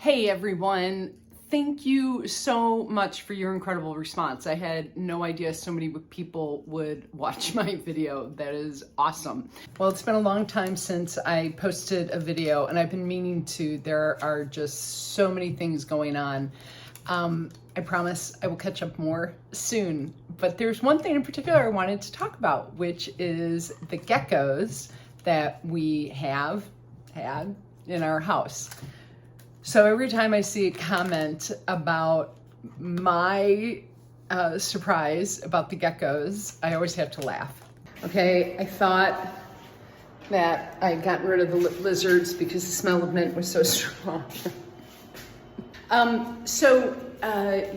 Hey everyone, thank you so much for your incredible response. I had no idea so many people would watch my video. That is awesome. Well, it's been a long time since I posted a video and I've been meaning to. There are just so many things going on. I promise I will catch up more soon, but there's one thing in particular I wanted to talk about, which is the geckos that we had in our house. So every time I see a comment about my surprise about the geckos, I always have to laugh. Okay, I thought that I had gotten rid of the lizards because the smell of mint was so strong.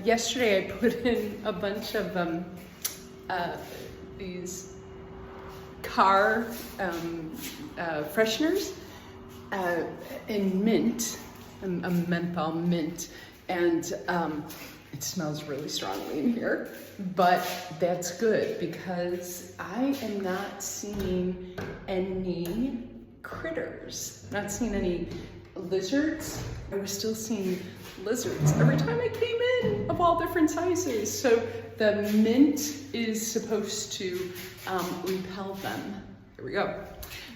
Yesterday I put in a bunch of these car fresheners in mint. A menthol mint, and it smells really strongly in here, but that's good because I am not seeing any critters, not seeing any lizards. I was still seeing lizards every time I came in, of all different sizes. So the mint is supposed to repel them. Here we go.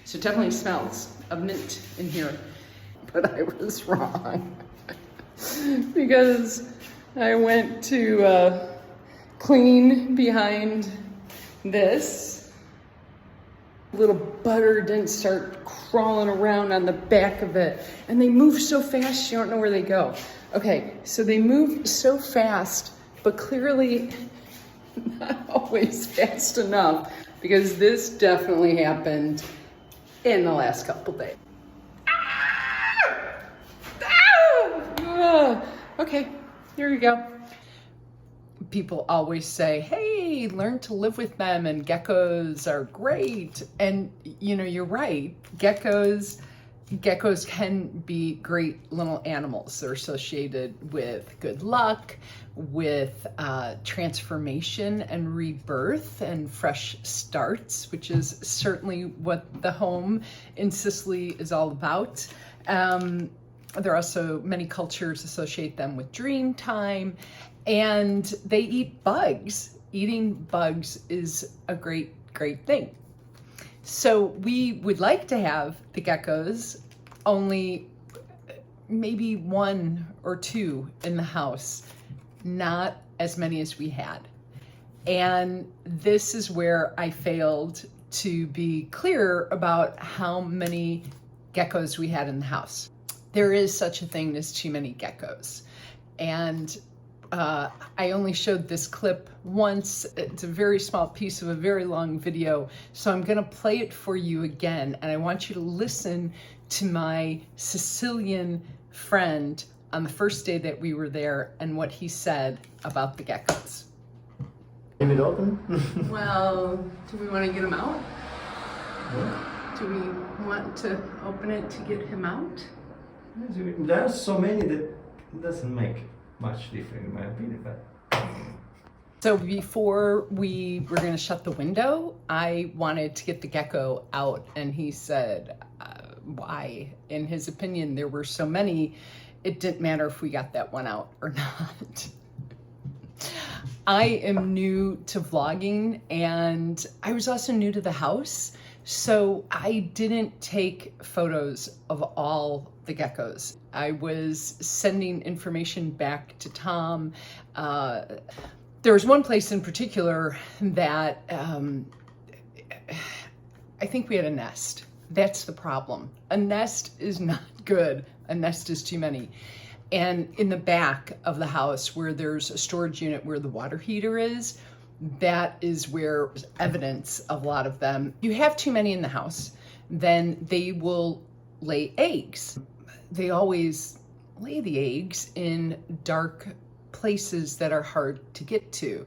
So it definitely smells of mint in here. But I was wrong because I went to clean behind this. Little butter didn't start crawling around on the back of it, and they move so fast you don't know where they go. Okay, so they move so fast, but clearly not always fast enough, because this definitely happened in the last couple days. Okay, here we go. People always say, hey, learn to live with them, and geckos are great. And you know, you're right. Geckos can be great little animals. They're associated with good luck, with transformation and rebirth and fresh starts, which is certainly what the home in Sicily is all about. There are also many cultures associate them with dream time, and they eat bugs. Eating bugs is a great thing. So we would like to have the geckos, only maybe one or two in the house, not as many as we had. And this is where I failed to be clear about how many geckos we had in the house. There is such a thing as too many geckos. And I only showed this clip once. It's a very small piece of a very long video. So I'm gonna play it for you again. And I want you to listen to my Sicilian friend on the first day that we were there and what he said about the geckos. Leave it open? Well, do we want to get him out? Yeah. Do we want to open it to get him out? There are so many that it doesn't make much difference in my opinion. But So before we were going to shut the window, I wanted to get the gecko out, and he said, why? In his opinion, there were so many, it didn't matter if we got that one out or not. I am new to vlogging, and I was also new to the house, so I didn't take photos of all the geckos. I was sending information back to Tom. There was one place in particular that I think we had a nest. That's the problem. A nest is not good. A nest is too many. And in the back of the house where there's a storage unit where the water heater is, that is where there's evidence of a lot of them. You have too many in the house, then they will lay eggs. They always lay the eggs in dark places that are hard to get to.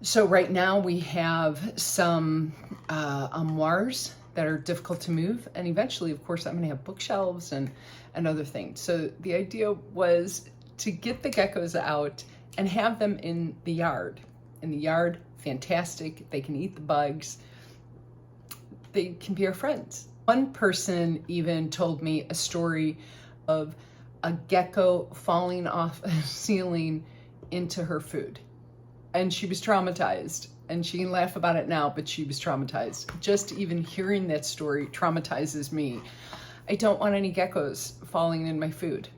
So right now we have some armoires that are difficult to move, and eventually, of course, I'm gonna have bookshelves and other things. So the idea was to get the geckos out and have them in the yard. In the yard, fantastic, they can eat the bugs, they can be our friends. One person even told me a story of a gecko falling off a ceiling into her food. And she was traumatized. And she can laugh about it now, but she was traumatized. Just even hearing that story traumatizes me. I don't want any geckos falling in my food.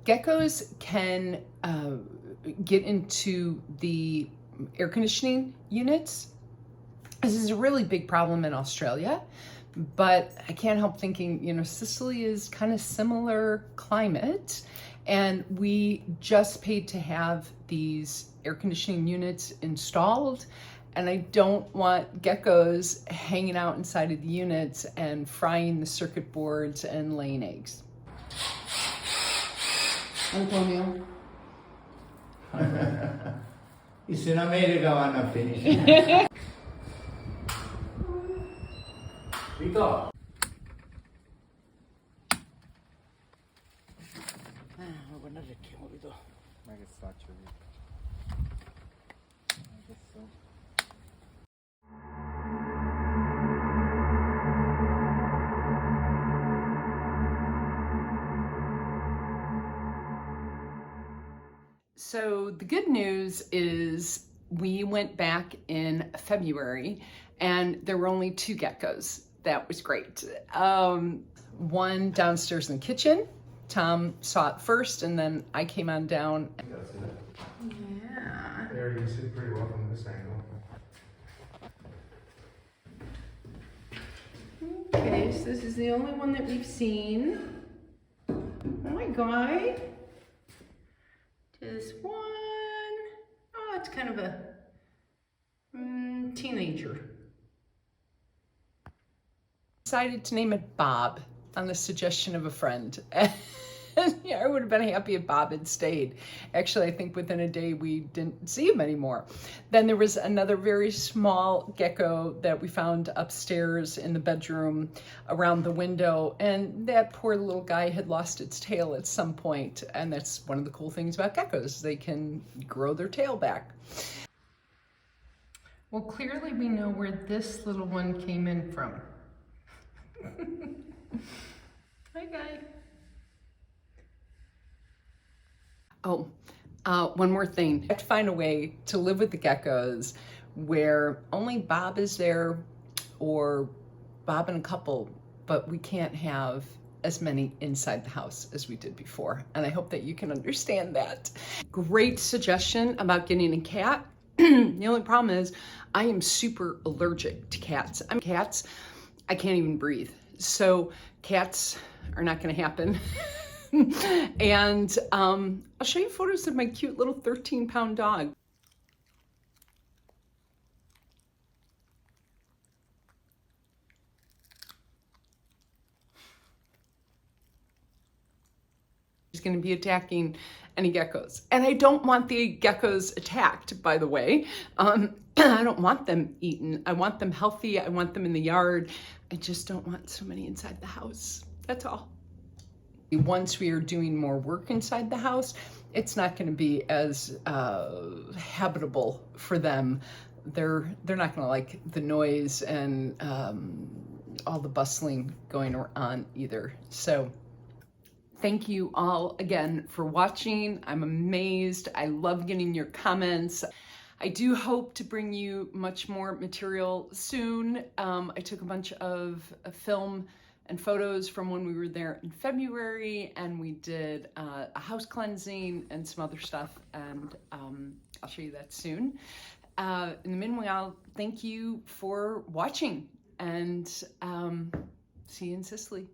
Geckos can get into the air conditioning units. This is a really big problem in Australia, but I can't help thinking, you know, Sicily is kind of similar climate, and we just paid to have these air conditioning units installed, and I don't want geckos hanging out inside of the units and frying the circuit boards and laying eggs. Antonio. It's in America vanno a finire. Rico. Guardate che morbito. Ma che faccio io? Che so. So the good news is we went back in February and there were only 2 geckos. That was great. One downstairs in the kitchen. Tom saw it first, and then I came on down. Yeah. There, you can see pretty well from this angle. Okay, so this is the only one that we've seen. Oh my God. Just one. Oh, it's kind of a teenager. Decided to name it Bob on the suggestion of a friend. Yeah, I would have been happy if Bob had stayed. Actually, I think within a day we didn't see him anymore. Then there was another very small gecko that we found upstairs in the bedroom around the window, and that poor little guy had lost its tail at some point, and that's one of the cool things about geckos. They can grow their tail back. Well, clearly we know where this little one came in from. Hi, guy. Oh, one more thing. I have to find a way to live with the geckos where only Bob is there, or Bob and a couple, but we can't have as many inside the house as we did before. And I hope that you can understand that. Great suggestion about getting a cat. The only problem is I am super allergic to cats. Cats, I can't even breathe. So cats are not gonna happen. And I'll show you photos of my cute little 13-pound dog. He's going to be attacking any geckos. And I don't want the geckos attacked, by the way. I don't want them eaten. I want them healthy. I want them in the yard. I just don't want so many inside the house. That's all. Once we are doing more work inside the house, it's not going to be as habitable for them. They're not going to like the noise and all the bustling going on either. So thank you all again for watching. I'm amazed. I love getting your comments. I do hope to bring you much more material soon. I took a bunch of film and photos from when we were there in February, and we did a house cleansing and some other stuff, and I'll show you that soon. In the meanwhile, thank you for watching, and see you in Sicily.